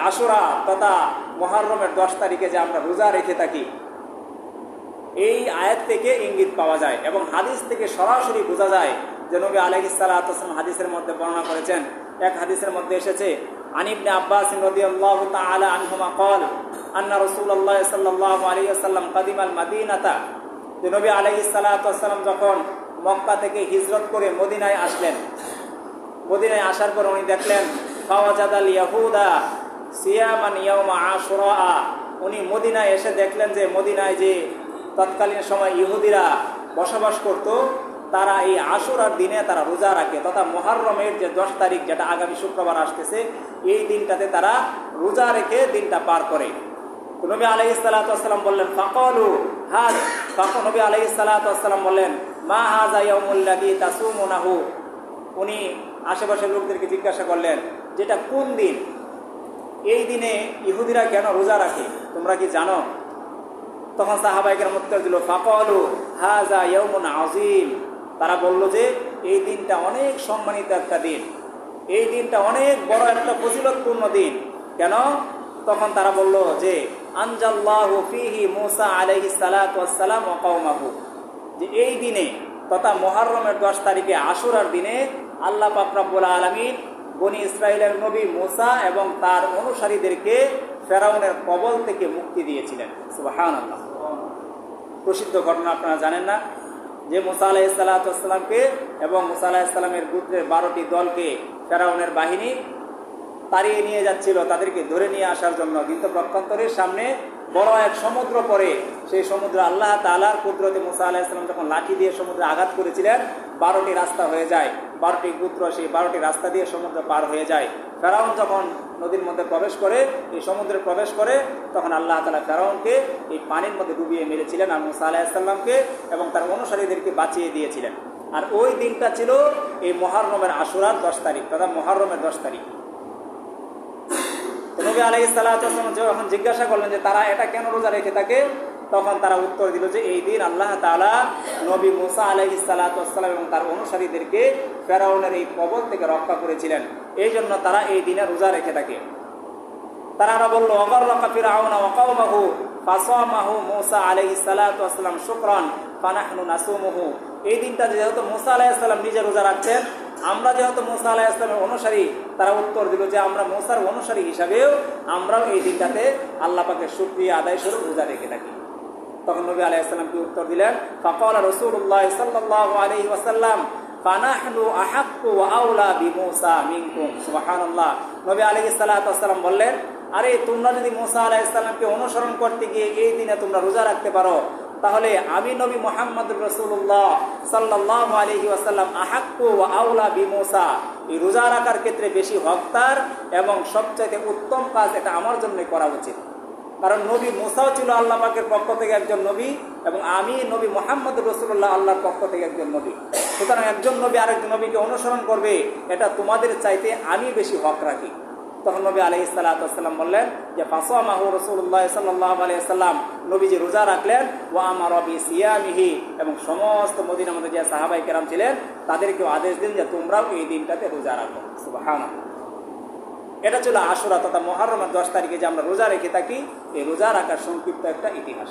আশুরা তথা মুহররমের 10 তারিখে যে আমরা রোজা রেখে থাকি, এই আয়াত থেকে ইঙ্গিত পাওয়া যায় এবং হাদিস থেকে সরাসরি বোঝা যায় যে নবী আলাইহিস সালাতু ওয়াস সালাম হাদিসের মধ্যে বর্ণনা করেছেন। এক হাদিসের মধ্যে এসেছে, আন ইবনে আব্বাস রাদিয়াল্লাহু তাআলা আনহুমা قال আন্না রাসূলুল্লাহ সাল্লাল্লাহু আলাইহি ওয়াসাল্লাম কাদিমাল মাদিনাতা, যে নবী আলাইহিস সালাতু ওয়াস সালাম যখন মক্কা থেকে হিজরত করে মদিনায় আসলেন, মদিনায় আসার পর উনি দেখলেন ফাওয়াজাদাল ইয়াহুদা সিয়ামান ইয়াউমা আশুরা, উনি মদিনায় এসে দেখলেন যে মদিনায় যে তৎকালীন সময় ইহুদিরা বসবাস করত, তারা এই আশুরার দিনে তারা রোজা রাখে তথা মুহররমের যে 10 তারিখ, যেটা আগামী শুক্রবার আসতেছে, এই দিনটাতে তারা রোজা রেখে দিনটা পার করে। তো নবী আলাইহিস সালাতু ওয়াস সালাম বললেন ফাকালু হাজ, নবী আলাইহিস সালাতু ওয়াস সালাম বললেন মা হাযা ইয়াউমুল লাযী তাসুমুনাহু, উনি আশেপাশের লোকদেরকে জিজ্ঞাসা করলেন যেটা কোন দিন, এই দিনে ইহুদিরা কেন রোজা রাখে, তোমরা কি জানো? তখন সাহাবায়ে কেরাম উত্তর দিল ফাকালু হাযা ইয়াউমুন আযীম, তারা বলল যে এই দিনটা অনেক সম্মানিত একটা দিন, এই দিনটা অনেক বড় একটা ফজিলতপূর্ণ দিন। কেন? তখন তারা বলল যে আনজাল্লাহু ফীহি মূসা আলাইহিস সালাতু ওয়াস সালাম ওয়া কওমাহু, যে এই দিনে তথা মুহররমের 10 তারিখে আশুরার দিনে আল্লাহ পাক রব্বুল আলামিন বনি ইসরাইলের নবী মূসা এবং তার অনুসারীদেরকে ফেরাউনের কবল থেকে মুক্তি দিয়েছিলেন। সুবহানাল্লাহ। প্রসিদ্ধ ঘটনা আপনারা জানেন না, যে মূসা আলাইহিস সালাতু ওয়াস সালামকে এবং মূসা আলাইহিস সালামের গোত্রের 12টি দলকে ফেরাউনের বাহিনী তাড়িয়ে নিয়ে যাচ্ছিল তাদেরকে ধরে নিয়ে আসার জন্য, কিন্তু প্রত্যন্তরের সামনে বড় এক সমুদ্র পড়ে, সেই সমুদ্র আল্লাহ তাআলার কুদরতে মূসা আলাইহিস সালাম যখন লাঠি দিয়ে সমুদ্রে আঘাত করেছিলেন, 12টি রাস্তা হয়ে যায়, 12টি গোত্র সেই 12টি রাস্তা দিয়ে সমুদ্র পার হয়ে যায়। ফেরাউন যখন নদীর মধ্যে প্রবেশ করে, এই সমুদ্রে প্রবেশ করে, তখন আল্লাহ তাআলা ফেরাউনকে এই পানির মধ্যে ডুবিয়ে মেরেছিলেন আর মূসা আলাইহিস সালামকে এবং তার অনুসারীদেরকে বাঁচিয়ে দিয়েছিলেন। আর ওই দিনটা ছিল এই মুহররমের আশুরার 10 তারিখ তথা মুহররমের 10 তারিখ। নবী আলাইহিস সালাতু ওয়াস সালাম যখন জিজ্ঞাসা করলেন যে তারা এটা কেন রোজা রেখে থাকে, তখন তারা উত্তর দিল যে এই দিন আল্লাহ তাআলা নবী মূসা আলাইহিস সালাতু ওয়াস সালাম এবং তার অনুসারীদেরকে ফেরাউনের এই কবল থেকে রক্ষা করেছিলেন, এই জন্য তারা এই দিনে রোজা রেখে থাকে। তারা বলল ওয়াগাররাকা ফিরআউনা ওয়া কওমাহু ফাসামাহু মূসা আলাইহিস সালাতু ওয়াস সালাম শুকরান ফানাহনু নাসুমুহু, এই দিনটা যেহেতু মূসা আলাইহিস সালাম নিজে রোজা রাখছেন, আমরা যেহেতু মূসা আলাইহিস সালামের অনুসারী, তারা উত্তর দিল যে আমরা মূসার অনুসারী হিসাবেও আমরাও এই দিনটাতে আল্লাহ পাকের শুকরিয়া আদায় স্বরূপ রোজা রেখে থাকি। তখন নবী আলাইহিস সালাম কি উত্তর দিলেন? ফাকালা রাসূলুল্লাহ সাল্লাল্লাহু আলাইহি ওয়াসাল্লাম ফানাহনু আহাক্কু ওয়া আওলা বিমূসা মিনকুম। সুবহানাল্লাহ। নবী আলাইহিস সালাতু ওয়াস সালাম বললেন, আরে তোমরা যদি মূসা আলাইহিস সালামকে অনুসরণ করতে গিয়ে এই দিনে তোমরা রোজা রাখতে পারো, তাহলে আমি নবী মুহাম্মদুর রাসূলুল্লাহ সাল্লাল্লাহু আলাইহি ওয়াসাল্লাম আহাক্কু ওয়া আওলা বিমূসা, এই রোজা রাখার ক্ষেত্রে বেশি হকদার এবং সবচেয়ে উত্তম কাজ এটা আমার জন্যই করা উচিত। কারণ নবী মূসাও ছিল আল্লাহ পাকের পক্ষ থেকে একজন নবী এবং আমি নবী মুহাম্মদুর রাসূলুল্লাহ আল্লাহর পক্ষ থেকে একজন নবী। সুতরাং একজন নবী আরেকজন নবীকে অনুসরণ করবে, এটা তোমাদের চাইতে আমি বেশি হক রাখি। তখন নবী আলাইহিস সালাতু ওয়াস সালাম বললেন যে ফাসামাহু রাসূলুল্লাহ সাল্লাল্লাহু আলাইহি ওয়াসাল্লাম, নবীজি রোজা রাখলেন, ওয়া আমারা বিসিয়ামিহি, এবং সমস্ত মদিনার মধ্যে যে সাহাবায়ে কেরাম ছিলেন তাদেরকেও আদেশ দিন যে তোমরাও এই দিনটাতে রোজা রাখো। সুবহানাল্লাহ। এটা ছিল আশুরা তথা মুহররমের 10 তারিখে যে আমরা রোজা রেখে থাকি, এই রোজা রাখার সংক্ষিপ্ত একটা ইতিহাস।